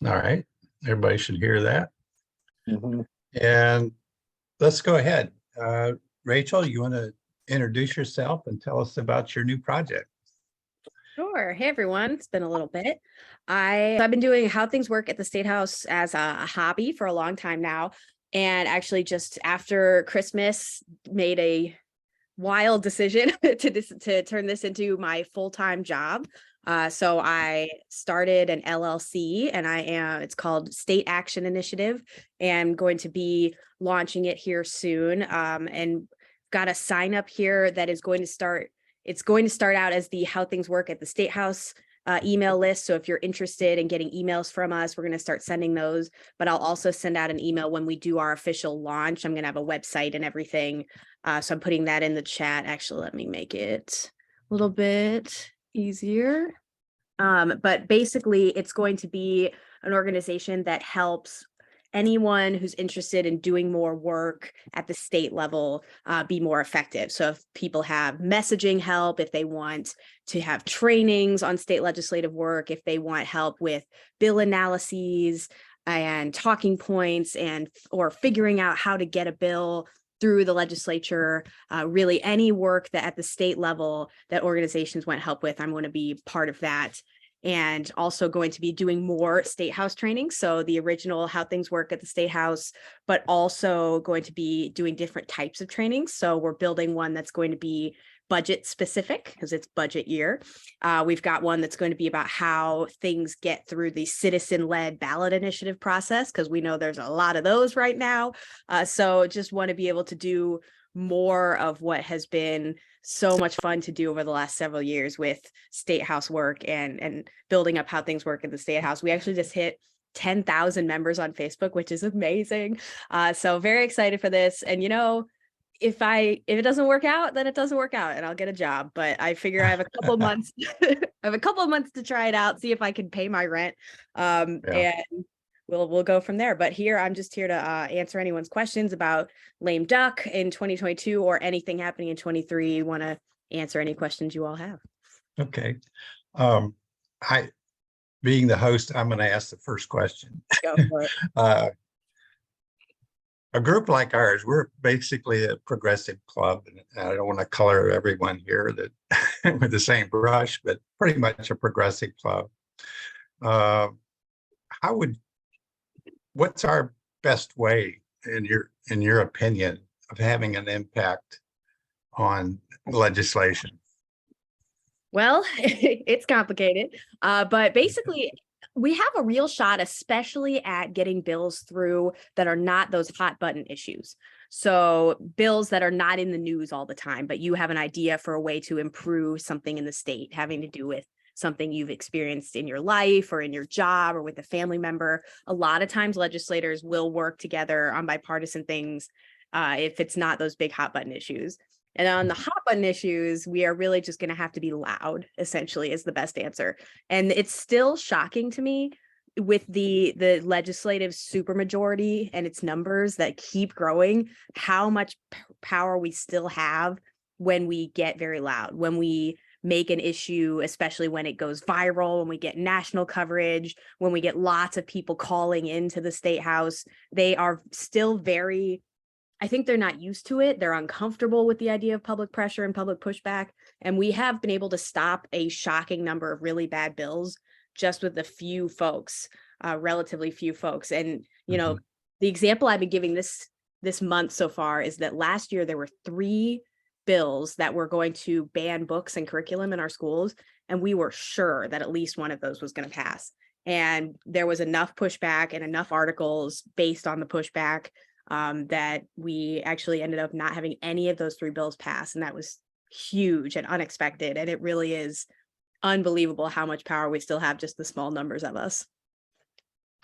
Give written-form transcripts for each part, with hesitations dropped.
All right. Everybody should hear that. Mhm. And let's go ahead. Rachel, you want to introduce yourself and tell us about your new project? Sure. Hey, everyone. It's been a little bit. I've been doing how things work at the State House as a hobby for a long time now. And actually just after Christmas made a wild decision to turn this into my full-time job. So I started an LLC and it's called State Action Initiative, and I'm going to be launching it here soon. And got a sign up here that is going to start. It's going to start out as the How Things Work at the State House email list. So if you're interested in getting emails from us, we're going to start sending those, but I'll also send out an email when we do our official launch. I'm going to have a website and everything. So I'm putting that in the chat. Actually, let me make it a little bit easier. But basically it's going to be an organization that helps anyone who's interested in doing more work at the state level be more effective. So if people have messaging help, if they want to have trainings on state legislative work, if they want help with bill analyses and talking points or figuring out how to get a bill through the legislature, really any work that at the state level that organizations want help with, I'm going to be part of that. And also going to be doing more State House training. So the original How Things Work at the State House, but also going to be doing different types of trainings. So we're building one that's going to be budget specific because it's budget year. We've got one that's going to be about how things get through the citizen-led ballot initiative process, because we know there's a lot of those right now. So just want to be able to do more of what has been so much fun to do over the last several years with State House work and building up how things work at the State House. We actually just hit 10,000 members on Facebook, which is amazing. So very excited for this. And if it doesn't work out, then it doesn't work out and I'll get a job. But I figure I have a couple months. I have a couple of months to try it out, see if I can pay my rent. And we'll go from there. But here, I'm just here to answer anyone's questions about lame duck in 2022 or anything happening in 23. Want to answer any questions you all have. Okay. Being the host, I'm going to ask the first question. Go for it. A group like ours, we're basically a progressive club. And I don't want to color everyone here that with the same brush, but pretty much a progressive club. What's our best way, in your opinion, of having an impact on legislation? Well, it's complicated, but basically we have a real shot, especially at getting bills through that are not those hot button issues. So bills that are not in the news all the time, but you have an idea for a way to improve something in the state having to do with something you've experienced in your life or in your job or with a family member. A lot of times legislators will work together on bipartisan things if it's not those big hot button issues. And on the hot button issues, we are really just going to have to be loud, essentially, is the best answer. And it's still shocking to me with the legislative supermajority and its numbers that keep growing, how much power we still have when we get very loud, when we make an issue, especially when it goes viral, when we get national coverage, when we get lots of people calling into the State House. They are still I think they're not used to it. They're uncomfortable with the idea of public pressure and public pushback. And we have been able to stop a shocking number of really bad bills just with a few folks, relatively few folks. And, the example I've been giving this month so far is that last year there were 3 bills that were going to ban books and curriculum in our schools. And we were sure that at least one of those was going to pass. And there was enough pushback and enough articles based on the pushback that we actually ended up not having any of those 3 bills pass. And that was huge and unexpected. And it really is unbelievable how much power we still have, just the small numbers of us.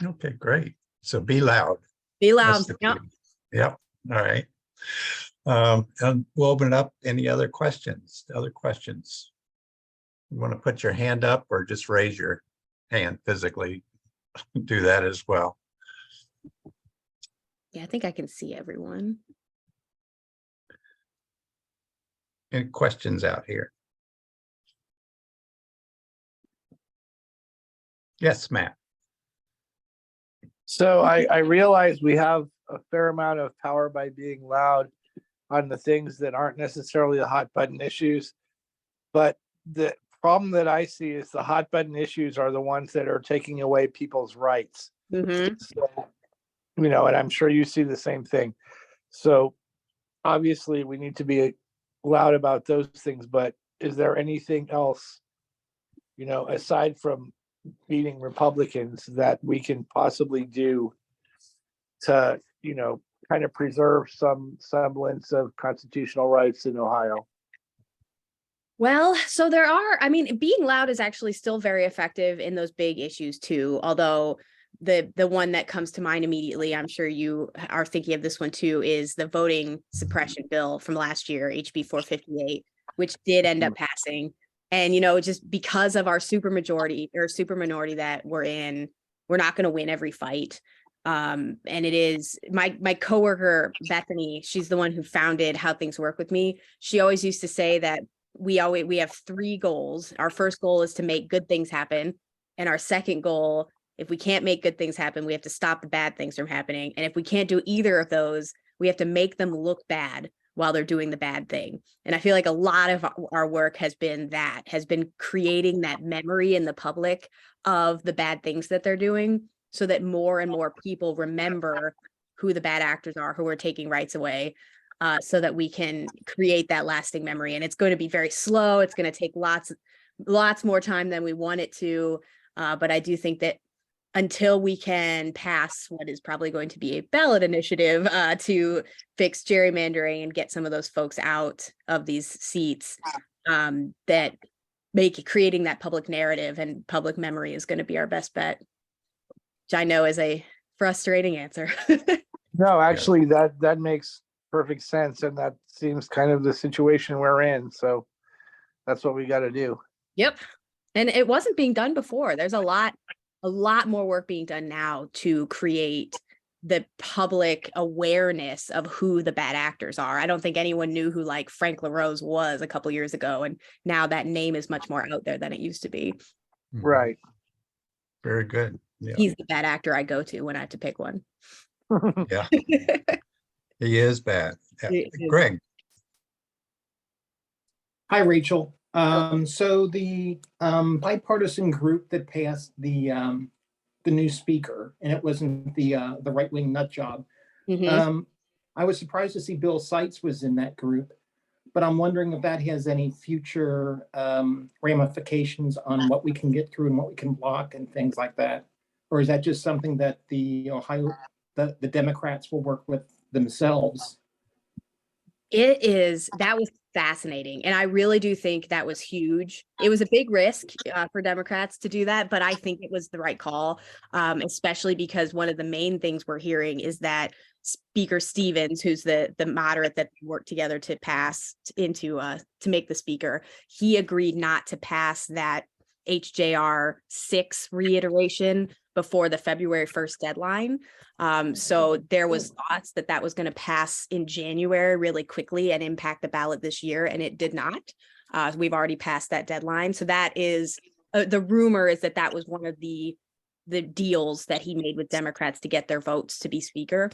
Okay, great. So be loud. Be loud. Yep. All right. And we'll open it up. Any other questions? You want to put your hand up or just raise your hand physically? Do that as well. Yeah, I think I can see everyone. Any questions out here? Yes, Matt. So I realize we have a fair amount of power by being loud on the things that aren't necessarily the hot button issues. But the problem that I see is the hot button issues are the ones that are taking away people's rights. Mm-hmm. So, and I'm sure you see the same thing. So obviously we need to be loud about those things, but is there anything else, aside from beating Republicans that we can possibly do to, kind of preserve some semblance of constitutional rights in Ohio? Well, so there are, I mean, being loud is actually still very effective in those big issues too, although the one that comes to mind immediately, I'm sure you are thinking of this one too, is the voting suppression bill from last year, HB 458, which did end up passing. And, just because of our super minority that we're in, we're not going to win every fight. And it is my coworker, Bethany, she's the one who founded How Things Work with Me. She always used to say that we have 3 goals. Our first goal is to make good things happen. And our second goal, if we can't make good things happen, we have to stop the bad things from happening. And if we can't do either of those, we have to make them look bad while they're doing the bad thing. And I feel like a lot of our work has been creating that memory in the public of the bad things that they're doing, so that more and more people remember who the bad actors are, who are taking rights away. So that we can create that lasting memory. And it's going to be very slow. It's going to take lots more time than we want it to. But I do think that until we can pass what is probably going to be a ballot initiative to fix gerrymandering and get some of those folks out of these seats, that creating that public narrative and public memory is going to be our best bet, which I know is a frustrating answer. No, actually, that makes perfect sense, and that seems kind of the situation we're in. So that's what we got to do. Yep. And it wasn't being done before. There's a lot more work being done now to create the public awareness of who the bad actors are. I don't think anyone knew who like Frank LaRose was a couple years ago, and now that name is much more out there than it used to be. Right. Very good. Yeah. He's the bad actor I go to when I have to pick one. Yeah. He is bad. Yeah. Greg. Hi, Rachel. So the bipartisan group that passed the new speaker, and it wasn't the right-wing nut job. Mhm. I was surprised to see Bill Seitz was in that group, but I'm wondering if that has any future ramifications on what we can get through and what we can block and things like that, or is that just something that the Democrats will work with themselves? That was fascinating. And I really do think that was huge. It was a big risk for Democrats to do that, but I think it was the right call, especially because one of the main things we're hearing is that Speaker Stevens, who's the moderate that worked together to pass into to make the speaker, he agreed not to pass that HJR 6 reiteration before the February 1st deadline. So there was thoughts that was going to pass in January really quickly and impact the ballot this year, and it did not. We've already passed that deadline. So that is the rumor is that was one of the deals that he made with Democrats to get their votes to be speaker.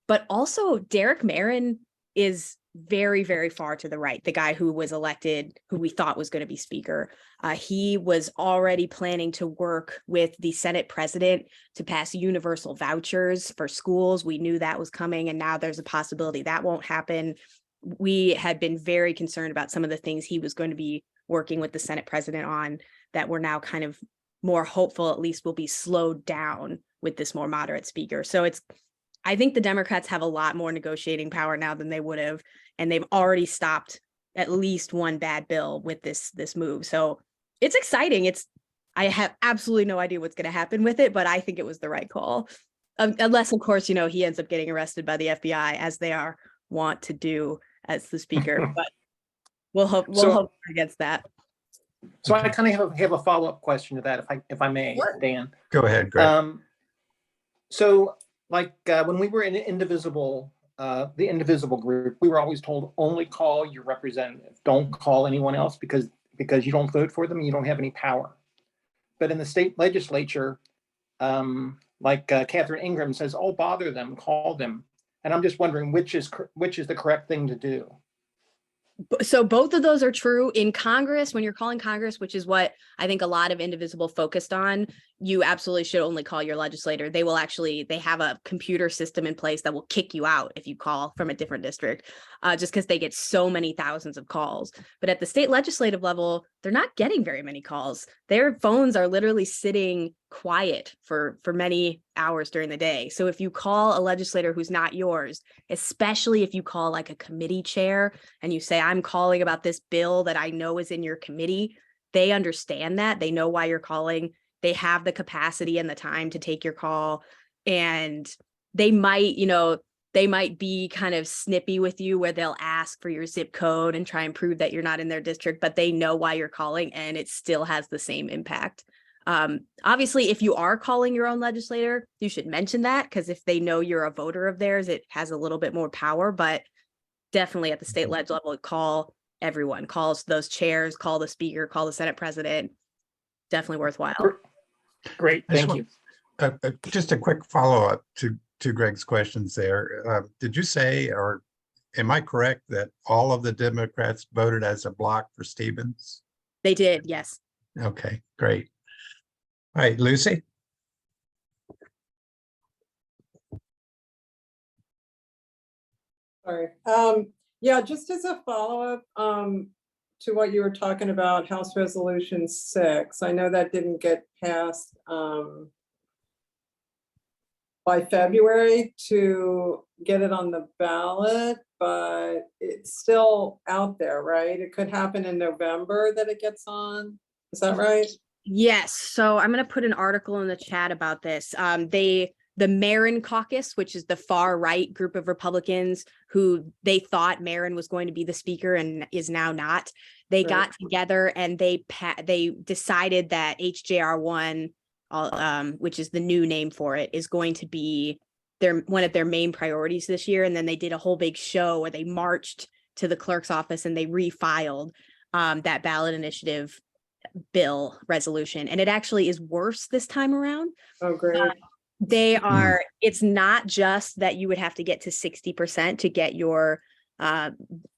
But also Derek Marin is very, very far to the right. The guy who was elected, who we thought was going to be speaker, he was already planning to work with the Senate president to pass universal vouchers for schools. We knew that was coming, and now there's a possibility that won't happen. We had been very concerned about some of the things he was going to be working with the Senate president on that we're now kind of more hopeful at least will be slowed down with this more moderate speaker. So I think the Democrats have a lot more negotiating power now than they would have, and they've already stopped at least one bad bill with this move. So it's exciting. I have absolutely no idea what's going to happen with it, but I think it was the right call. Unless, of course, he ends up getting arrested by the FBI, as they are wont to do as the speaker. But we'll hope against that. So I kind of have a follow-up question to that, if I may, Dan. Go ahead, Greg. So like when we were in the Indivisible group, we were always told only call your representative, don't call anyone else because you don't vote for them and you don't have any power. But in the state legislature, like Catherine Ingram says, oh, bother them, call them. And I'm just wondering which is the correct thing to do. So both of those are true in Congress. When you're calling Congress, which is what I think a lot of Indivisible focused on, you absolutely should only call your legislator. They have a computer system in place that will kick you out if you call from a different district, just because they get so many thousands of calls. But at the state legislative level, they're not getting very many calls. Their phones are literally sitting quiet for many hours during the day. So if you call a legislator who's not yours, especially if you call like a committee chair and you say, I'm calling about this bill that I know is in your committee, they understand that. They know why you're calling. They have the capacity and the time to take your call. And they might, they might be kind of snippy with you where they'll ask for your zip code and try and prove that you're not in their district, but they know why you're calling and it still has the same impact. Obviously, if you are calling your own legislator, you should mention that, because if they know you're a voter of theirs, it has a little bit more power. But definitely at the state leg level, call everyone, calls those chairs, call the speaker, call the Senate president. Definitely worthwhile. Great, thank you. Just a quick follow-up to Greg's questions there. Did you say, or am I correct, that all of the Democrats voted as a block for Stevens? They did, yes. Okay, great. All right, Lucy? Sorry. Yeah, just as a follow-up to what you were talking about, House Resolution 6. I know that didn't get passed by February to get it on the ballot, but it's still out there, right? It could happen in November that it gets on. Is that right? Yes. So I'm going to put an article in the chat about this. The Marin caucus, which is the far right group of Republicans who they thought Marin was going to be the speaker and is now not. They got together and they decided that HJR1, which is the new name for it, is going to be one of their main priorities this year. And then they did a whole big show where they marched to the clerk's office and they refiled that ballot initiative bill resolution. And it actually is worse this time around. Oh, great. It's not just that you would have to get to 60% to get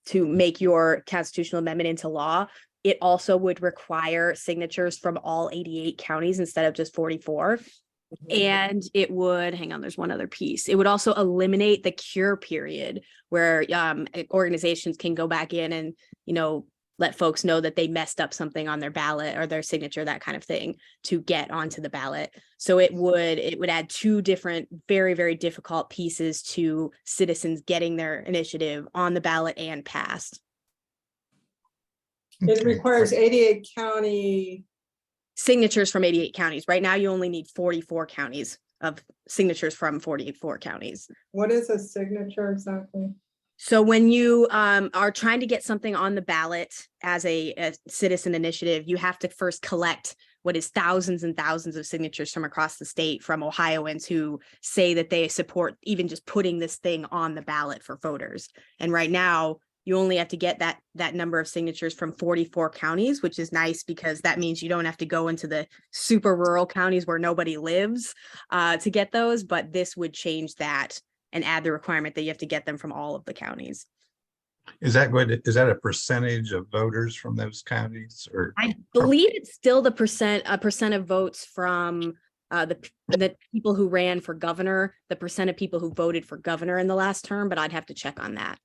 to make your constitutional amendment into law. It also would require signatures from all 88 counties instead of just 44. And it would, hang on, there's one other piece. It would also eliminate the cure period where organizations can go back in and, let folks know that they messed up something on their ballot or their signature, that kind of thing, to get onto the ballot. So it would add two different, very, very difficult pieces to citizens getting their initiative on the ballot and passed. It requires 88 county signatures from 88 counties. Right now, you only need 44 counties of signatures from 44 counties. What is a signature exactly? So when you are trying to get something on the ballot as a citizen initiative, you have to first collect what is thousands and thousands of signatures from across the state from Ohioans who say that they support even just putting this thing on the ballot for voters. And right now, you only have to get that number of signatures from 44 counties, which is nice because that means you don't have to go into the super rural counties where nobody lives to get those. But this would change that and add the requirement that you have to get them from all of the counties. Is that a percentage of voters from those counties, or? I believe it's still a percent of votes from the people who ran for governor, the percent of people who voted for governor in the last term, but I'd have to check on that.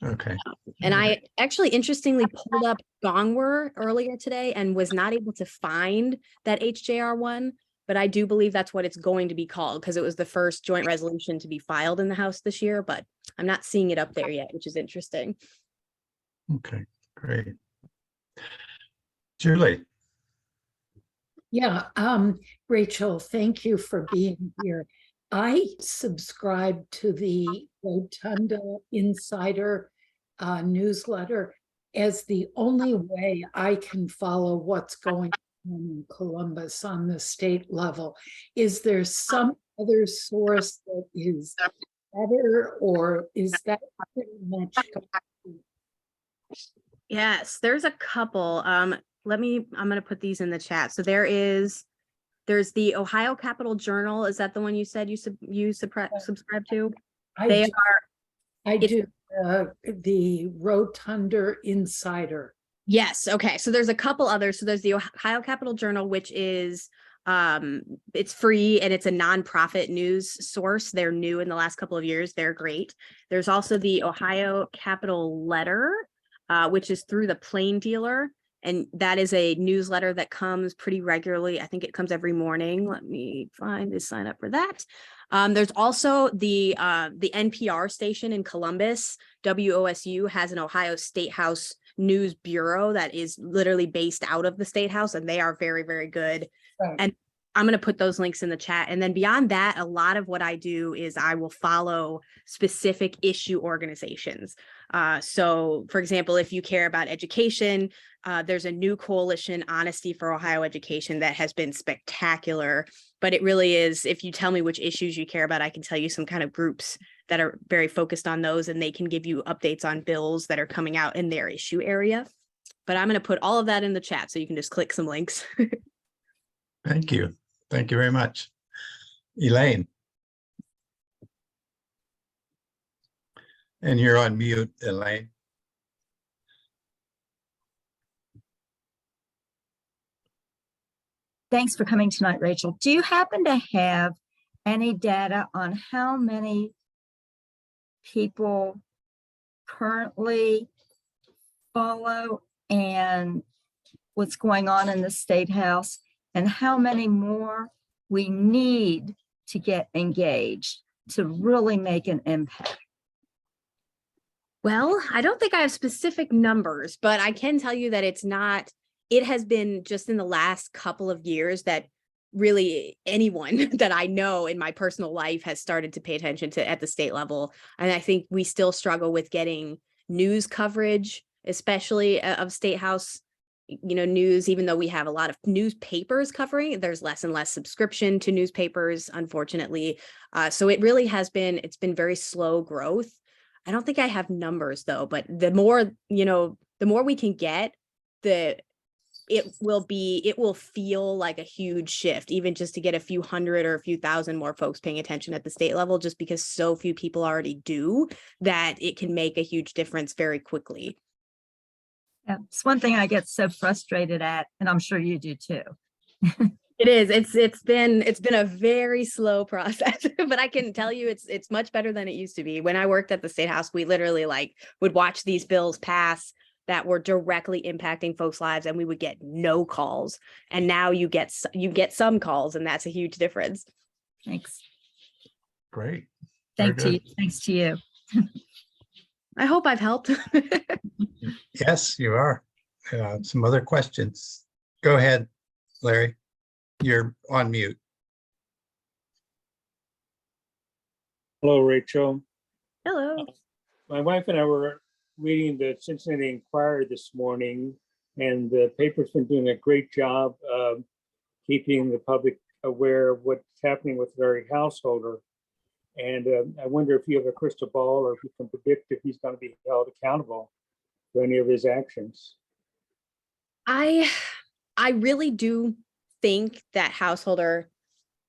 Okay. And I actually interestingly pulled up Gongwer earlier today and was not able to find that HJR1, but I do believe that's what it's going to be called because it was the first joint resolution to be filed in the House this year, but I'm not seeing it up there yet, which is interesting. Okay, great. Julie. Yeah, Rachel, thank you for being here. I subscribe to the Rotunda Insider newsletter as the only way I can follow what's going on in Columbus on the state level. Is there some other source that is better, or is that pretty much? Yes, there's a couple. I'm going to put these in the chat. So there is There's the Ohio Capitol Journal. Is that the one you said you subscribe to? I They do, I it's- do the Rotunda Insider. Yes. Okay. So there's a couple others. So there's the Ohio Capitol Journal, which is it's free and it's a nonprofit news source. They're new in the last couple of years. They're great. There's also the Ohio Capitol Letter, which is through the Plain Dealer. And that is a newsletter that comes pretty regularly. I think it comes every morning. Let me find the sign up for that. There's also the NPR station in Columbus, WOSU, has an Ohio Statehouse news bureau that is literally based out of the State House, and they are very, very good. Right. And I'm going to put those links in the chat. And then beyond that, a lot of what I do is I will follow specific issue organizations. So for example, if you care about education, there's a new coalition, Honesty for Ohio Education, that has been spectacular. But it really is, if you tell me which issues you care about, I can tell you some kind of groups that are very focused on those, and they can give you updates on bills that are coming out in their issue area. But I'm going to put all of that in the chat so you can just click some links. Thank you. Thank you very much. Elaine. And you're on mute, Elaine. Thanks for coming tonight, Rachel. Do you happen to have any data on how many people currently follow and what's going on in the State House, and how many more we need to get engaged to really make an impact? Well, I don't think I have specific numbers, but I can tell you that it has been just in the last couple of years that really anyone that I know in my personal life has started to pay attention to at the state level. And I think we still struggle with getting news coverage, especially of State House, news, even though we have a lot of newspapers covering, there's less and less subscription to newspapers, unfortunately. So it really has been, it's been very slow growth. I don't think I have numbers though, but the more we can get, it will feel like a huge shift, even just to get a few hundred or a few thousand more folks paying attention at the state level, just because so few people already do, that it can make a huge difference very quickly. Yeah, it's one thing I get so frustrated at, and I'm sure you do too. It is. It's been a very slow process, but I can tell you it's much better than it used to be. When I worked at the State House, we literally would watch these bills pass that were directly impacting folks' lives, and we would get no calls. And now you get some calls, and that's a huge difference. Thanks. Great. Very good. Thanks to you. I hope I've helped. Yes, you are. Some other questions. Go ahead, Larry. You're on mute. Hello, Rachel. Hello. My wife and I were reading the Cincinnati Enquirer this morning, and the paper's been doing a great job of keeping the public aware of what's happening with Larry Householder. And I wonder if you have a crystal ball, or if you can predict if he's going to be held accountable for any of his actions. I really do think that Householder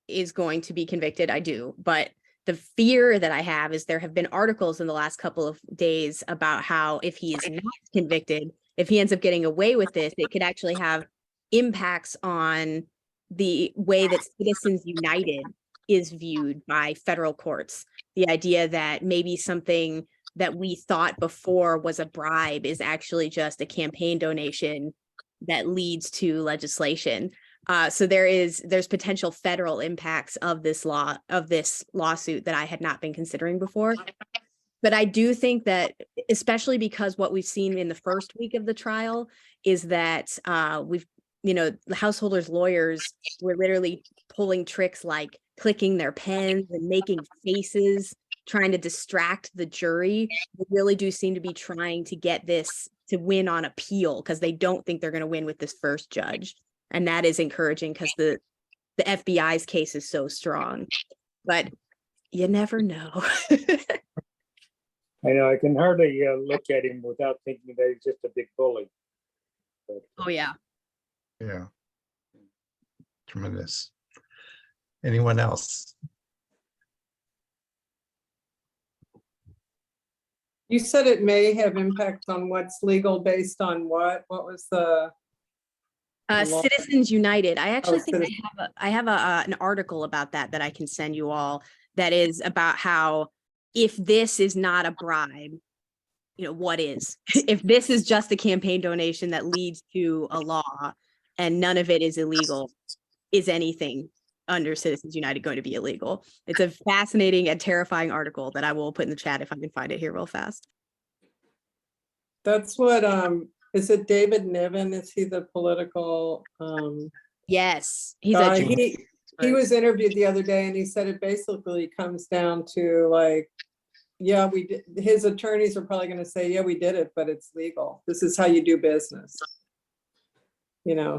is going to be convicted. I do, but the fear that I have is there have been articles in the last couple of days about how if he is not convicted, if he ends up getting away with this, it could actually have impacts on the way that Citizens United is viewed by federal courts. The idea that maybe something that we thought before was a bribe is actually just a campaign donation that leads to legislation. So there's potential federal impacts of this lawsuit that I had not been considering before. But I do think that, especially because what we've seen in the first week of the trial is that the Householder's lawyers were literally pulling tricks like clicking their pens and making faces, trying to distract the jury. They really do seem to be trying to get this to win on appeal because they don't think they're going to win with this first judge. And that is encouraging because the FBI's case is so strong. But you never know. I know I can hardly look at him without thinking that he's just a big bully. But, Oh, yeah. Yeah. Tremendous. Anyone else? You said it may have impact on what's legal based on what? What was the? law? Citizens United. I actually think Citizens- I have an article about that I can send you all, that is about how if this is not a bribe, what is? If this is just a campaign donation that leads to a law and none of it is illegal, is anything under Citizens United going to be illegal? It's a fascinating and terrifying article that I will put in the chat if I can find it here real fast. That's what, is it David Niven? Is he the political, Yes, he's guy? a He was interviewed the other day and he said it basically comes down to like, yeah, we did. His attorneys are probably going to say, yeah, we did it, but it's legal. This is how you do business.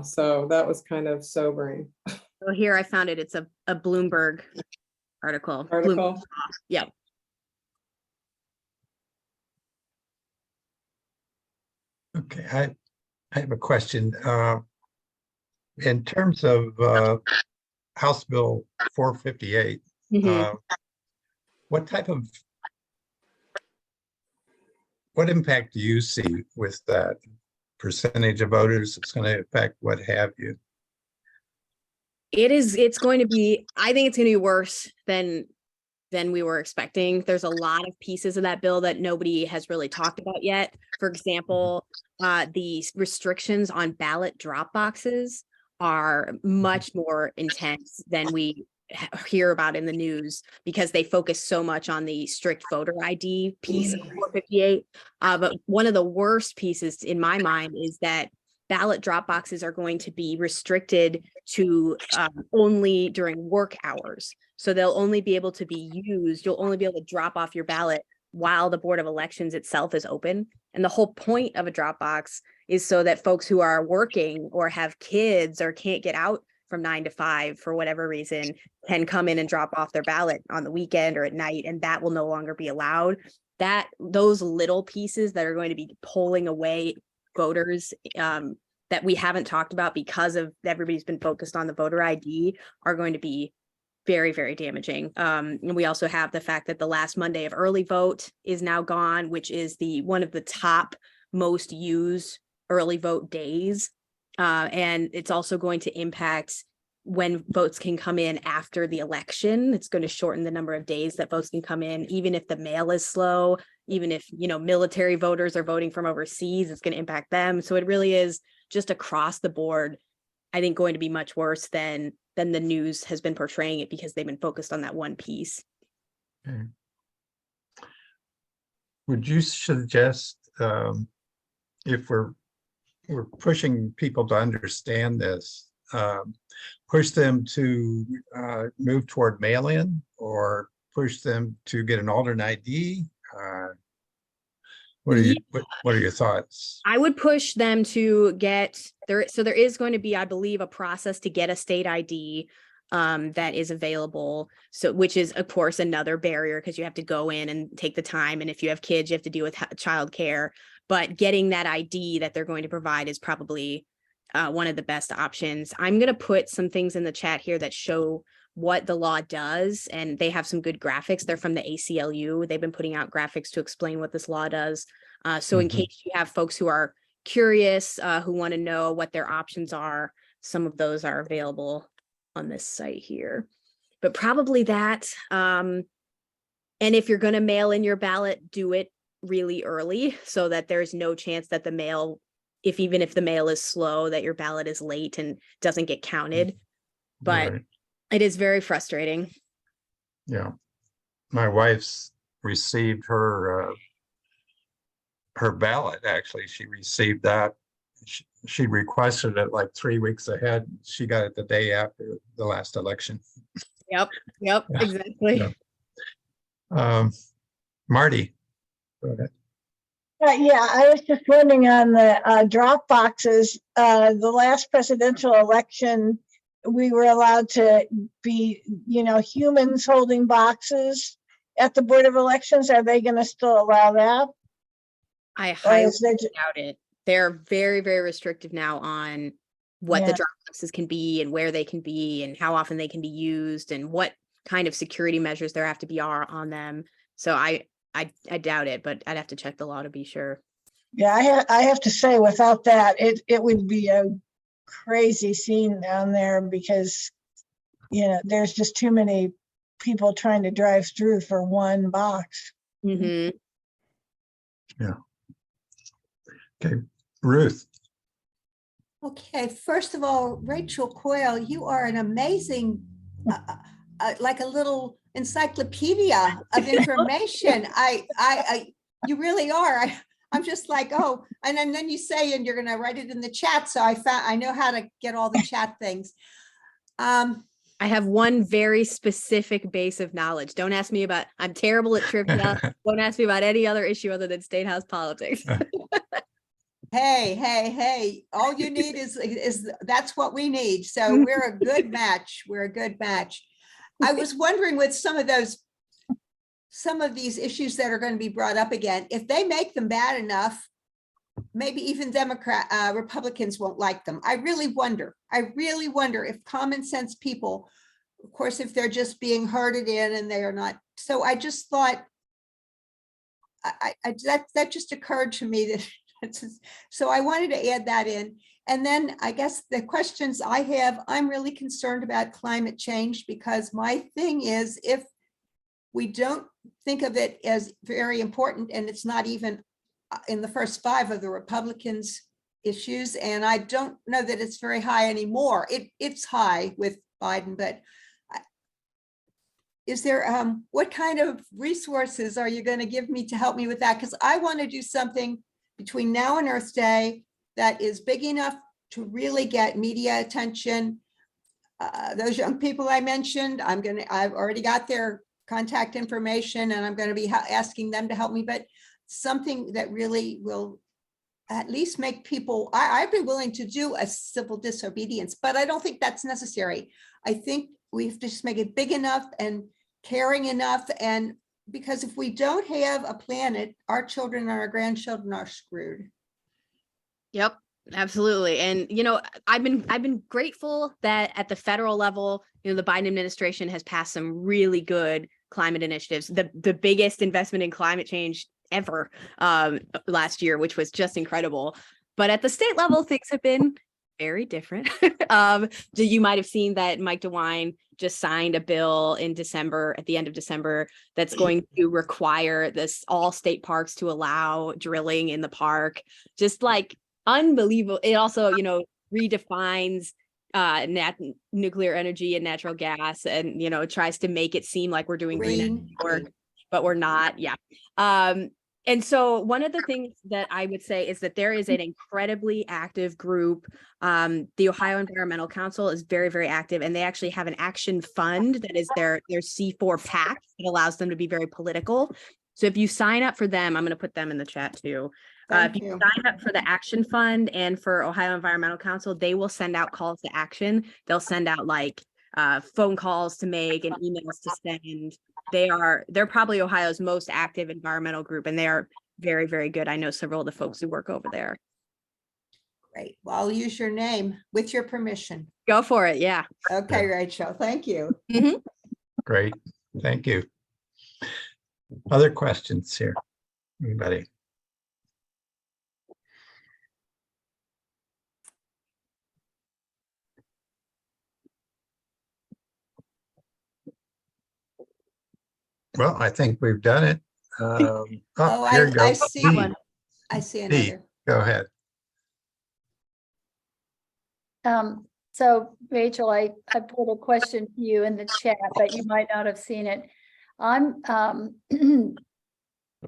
So that was kind of sobering. Well, here I found it. It's a Bloomberg article. Article? Yeah. Okay, I have a question. In terms of House Bill 458, Mhm. what impact do you see with that percentage of voters it's going to affect, what have you? It's going to be, I think it's going to be worse than we were expecting. There's a lot of pieces of that bill that nobody has really talked about yet. For example, the restrictions on ballot drop boxes are much more intense than we hear about in the news, because they focus so much on the strict voter ID piece of 458. But one of the worst pieces in my mind is that ballot drop boxes are going to be restricted to only during work hours. So they'll only be able to be used. You'll only be able to drop off your ballot while the Board of Elections itself is open. And the whole point of a drop box is so that folks who are working or have kids or can't get out from 9 to 5 for whatever reason can come in and drop off their ballot on the weekend or at night, and that will no longer be allowed. Those little pieces that are going to be pulling away voters that we haven't talked about because of everybody's been focused on the voter ID are going to be very, very damaging. And we also have the fact that the last Monday of early vote is now gone, which is one of the top most used early vote days. And it's also going to impact when votes can come in after the election. It's going to shorten the number of days that votes can come in, even if the mail is slow, even if, military voters are voting from overseas, it's going to impact them. So it really is just across the board, I think, going to be much worse than the news has been portraying it, because they've been focused on that one piece. Okay. Would you suggest, if we're pushing people to understand this, push them to move toward mail-in, or push them to get an alternate ID? What are your thoughts? I would push them to get there. So there is going to be, I believe, a process to get a state ID that is available. So, which is of course another barrier, because you have to go in and take the time. And if you have kids, you have to deal with childcare. But getting that ID that they're going to provide is probably one of the best options. I'm going to put some things in the chat here that show what the law does, and they have some good graphics. They're from the ACLU. They've been putting out graphics to explain what this law does. So in case you have folks who are curious, who want to know what their options are, some of those are available on this site here. But probably that. And if you're going to mail in your ballot, do it really early so that there's no chance that the mail, even if the mail is slow, that your ballot is late and doesn't get counted. But Right. It is very frustrating. Yeah, my wife's received her ballot. Actually, she received that. She requested it like 3 weeks ahead. She got it the day after the last election. Yep, Yeah. exactly. Yeah. Marty, go ahead. Yeah, I was just wondering on the drop boxes, the last presidential election, we were allowed to be, humans holding boxes at the Board of Elections. Are they going to still allow that? I Or highly is there doubt it. They're very, very restrictive now on what the Yeah. drop boxes can be and where they can be and how often they can be used and what kind of security measures there have to be on them. So I doubt it, but I'd have to check the law to be sure. Yeah, I have to say, without that, it would be a crazy scene down there because, there's just too many people trying to drive through for one box. Mhm. Okay, Ruth. Okay, first of all, Rachel Coyle, you are an amazing, like a little encyclopedia of information. You really are. I'm just like, oh, and then you say, and you're gonna write it in the chat. So I know how to get all the chat things. I have one very specific base of knowledge. Don't ask me about, I'm terrible at trivia. Don't ask me about any other issue other than state house politics. Hey, all you need is that's what we need. So we're a good match. We're a good match. I was wondering with some of these issues that are going to be brought up again, if they make them bad enough, maybe even Republicans won't like them. I really wonder if common sense people, of course, if they're just being herded in and they are not. So I just thought, that just occurred to me that, so I wanted to add that in. And then I guess the questions I have, I'm really concerned about climate change because my thing is, if we don't think of it as very important and it's not even in the first 5 of the Republicans' issues, and I don't know that it's very high anymore. It's high with Biden, but is there, what kind of resources are you going to give me to help me with that? Because I want to do something between now and Earth Day that is big enough to really get media attention. Those young people I mentioned, I've already got their contact information and I'm going to be asking them to help me, but something that really will at least make people, I'd be willing to do a civil disobedience, but I don't think that's necessary. I think we have to just make it big enough and caring enough. And because if we don't have a planet, our children and our grandchildren are screwed. Yep, absolutely. And, I've been grateful that at the federal level, the Biden administration has passed some really good climate initiatives, the biggest investment in climate change ever last year, which was just incredible. But at the state level, things have been very different. You might have seen that Mike DeWine just signed a bill in December, at the end of December, that's going to require all state parks to allow drilling in the park. Just like unbelievable. It also, redefines nuclear energy and natural gas, and it tries to make it seem like we're doing green energy, but we're not. Yeah. And so one of the things that I would say is that there is an incredibly active group. The Ohio Environmental Council is very, very active, and they actually have an action fund that is their C4 PAC. It allows them to be very political. So if you sign up for them, I'm going to put them in the chat too. If you sign up for the Action Fund and for Ohio Environmental Council, they will send out calls to action. They'll send out phone calls to make and emails to send. They're probably Ohio's most active environmental group, and they are very, very good. I know several of the folks who work over there. Great. Well, I'll use your name with your permission. Go for it. Yeah. Okay, Rachel. Thank you. Mm-hmm. Great, thank you. Other questions here? Anybody? Well, I think we've done it. Here you go. I see Dee. one. I see Dee, another. go ahead. So Rachel, I put a question to you in the chat, but you might not have seen it. I'm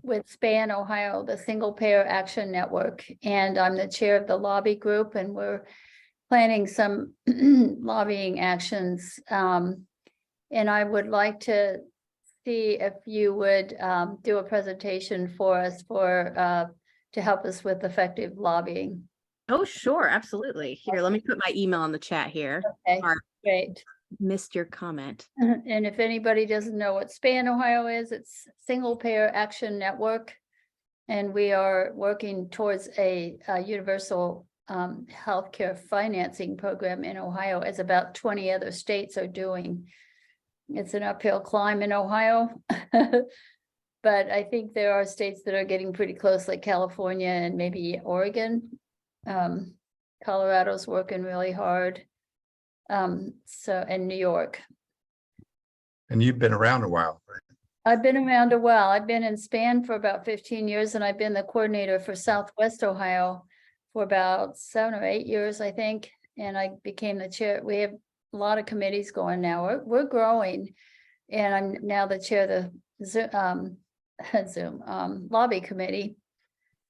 with SPAN Ohio, the Single Payer Action Network, and I'm the chair of the lobby group, and we're planning some lobbying actions. And I would like to see if you would do a presentation for us to help us with effective lobbying. Oh, sure. Absolutely. Here, let me put my email in the chat here. Okay, Mark, great. missed your comment. And if anybody doesn't know what SPAN Ohio is, it's Single Payer Action Network. And we are working towards a universal healthcare financing program in Ohio, as about 20 other states are doing. It's an uphill climb in Ohio. But I think there are states that are getting pretty close, like California and maybe Oregon. Colorado's working really hard. And New York. And you've been around a while, right? I've been around a while. I've been in Span for about 15 years, and I've been the coordinator for Southwest Ohio for about 7 or 8 years, I think. And I became the chair. We have a lot of committees going now. We're growing. And I'm now the chair of the Zoom lobby committee.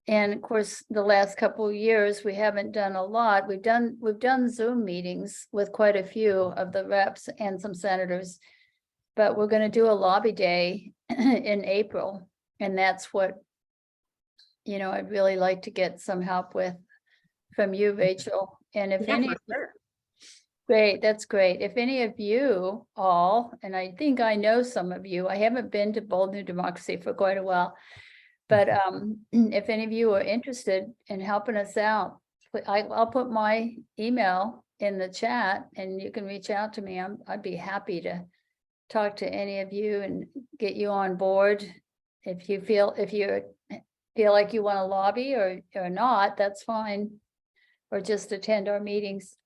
And of course, the last couple of years, we haven't done a lot. We've done Zoom meetings with quite a few of the reps and some senators. But we're going to do a lobby day in April. And that's what, I'd really like to get some help with from you, Rachel. And if Yeah, any, for sure. great, that's great. If any of you all, and I think I know some of you, I haven't been to Bold New Democracy for quite a while. But if any of you are interested in helping us out, I'll put my email in the chat and you can reach out to me. I'd be happy to talk to any of you and get you on board. If you feel like you want to lobby or not, that's fine. Or just attend our meetings.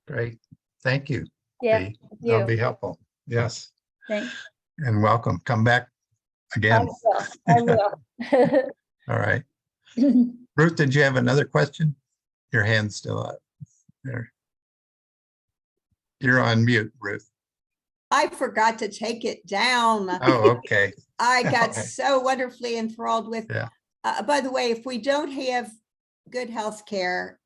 Great. Thank you. Yeah, Dee. thank That'll you. be helpful. Yes. Thanks. And welcome. Come back again. I will. All right. Ruth, did you have another question? Your hand's still up there. You're on mute, Ruth. I forgot to take it down. Oh, okay. I got Okay. so wonderfully enthralled with, Yeah. By the way, if we don't have good health care,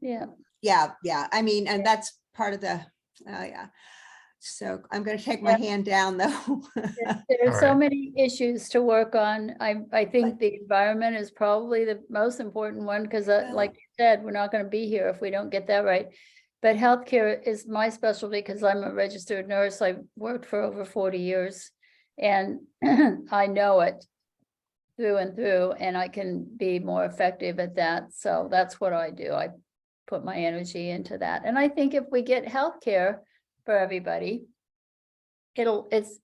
Yeah. yeah. I mean, and that's part of the, yeah. So I'm going to take my hand down though. There are All so right. many issues to work on. I think the environment is probably the most important one because like you said, we're not going to be here if we don't get that right. But healthcare is my specialty because I'm a registered nurse. I've worked for over 40 years and I know it through and through, and I can be more effective at that. So that's what I do. I put my energy into that. And I think if we get healthcare for everybody, it's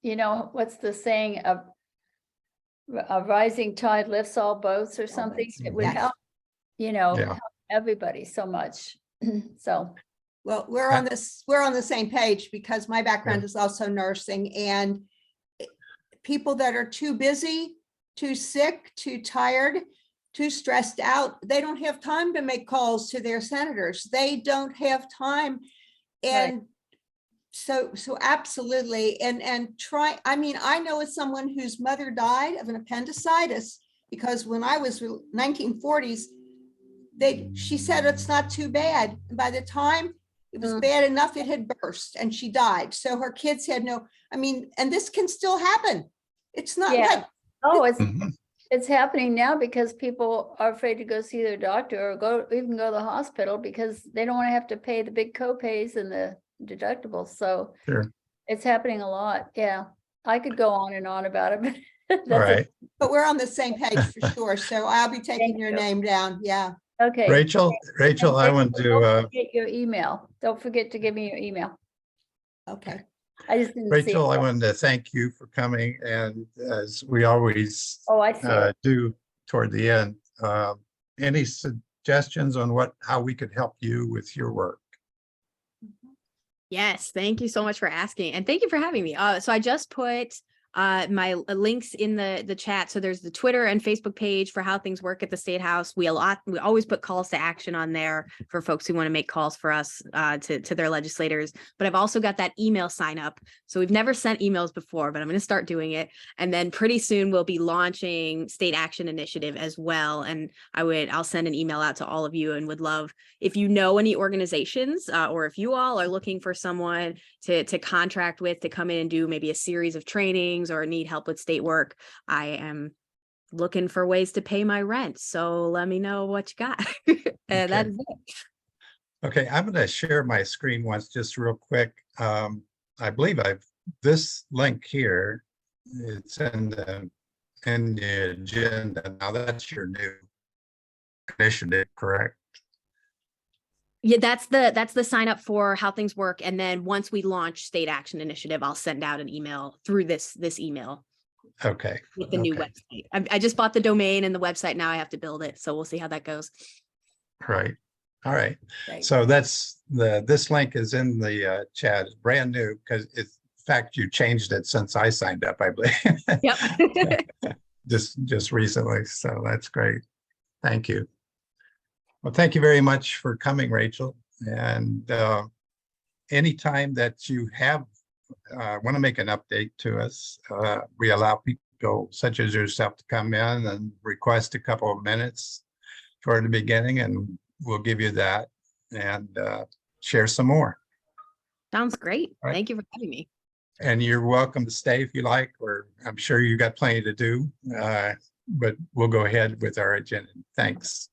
what's the saying, a rising tide lifts all boats or something. boats. It would Yes. help, Yeah. help everybody so much. So Well, we're on the same page because my background is also nursing, and people that are too busy, too sick, too tired, too stressed out, they don't have time to make calls to their senators. They don't have time. And so absolutely. And try, I mean, I know as someone whose mother died of an appendicitis because when I was 1940s, she said it's not too bad. And by the time it was bad enough, it had burst and she died. So her kids had and this can still happen. It's not like, Mhm. it's happening now because people are afraid to go see their doctor or even go to the hospital because they don't want to have to pay the big co-pays and the deductibles. So Sure. it's happening a lot. Yeah, I could go on and on about it. But All right. but we're on the same page for sure. So I'll be taking Thank your you. name down. Yeah. Okay. Rachel, I want Don't to, forget your email. Don't forget to give me your email. Okay. I just didn't see Rachel, I it. wanted to thank you for coming, and as we always Oh, I see it. do toward the end, any suggestions on how we could help you with your work? Yes, thank you so much for asking, and thank you for having me. So I just put my links in the chat. So there's the Twitter and Facebook page for How Things Work at the State House. We always put calls to action on there for folks who want to make calls for us to their legislators. But I've also got that email sign up. So we've never sent emails before, but I'm going to start doing it. And then pretty soon we'll be launching State Action Initiative as well. And I'll send an email out to all of you and would love if you know any organizations or if you all are looking for someone to contract with to come in and do maybe a series of trainings or need help with state work. I am looking for ways to pay my rent. So let me know what you got. And that is it. Okay, I'm going to share my screen once just real quick. I believe this link here, it's in the agenda. Now that's your new initiative, correct? Yeah, that's the sign up for How Things Work. And then once we launch State Action Initiative, I'll send out an email through this email Okay. with the new Okay. website. I just bought the domain and the website. Now I have to build it. So we'll see how that goes. Right. All right. Right. So that's this link is in the chat. It's brand new because in fact, you changed it since I signed up, I believe. Yep. just recently. So that's great. Thank you. Well, thank you very much for coming, Rachel. And anytime that you have want to make an update to us, we allow people such as yourself to come in and request a couple of minutes toward the beginning, and we'll give you that and share some more. Sounds great. All right. Thank you for having me. And you're welcome to stay if you like, or I'm sure you got plenty to do, but we'll go ahead with our agenda. Thanks.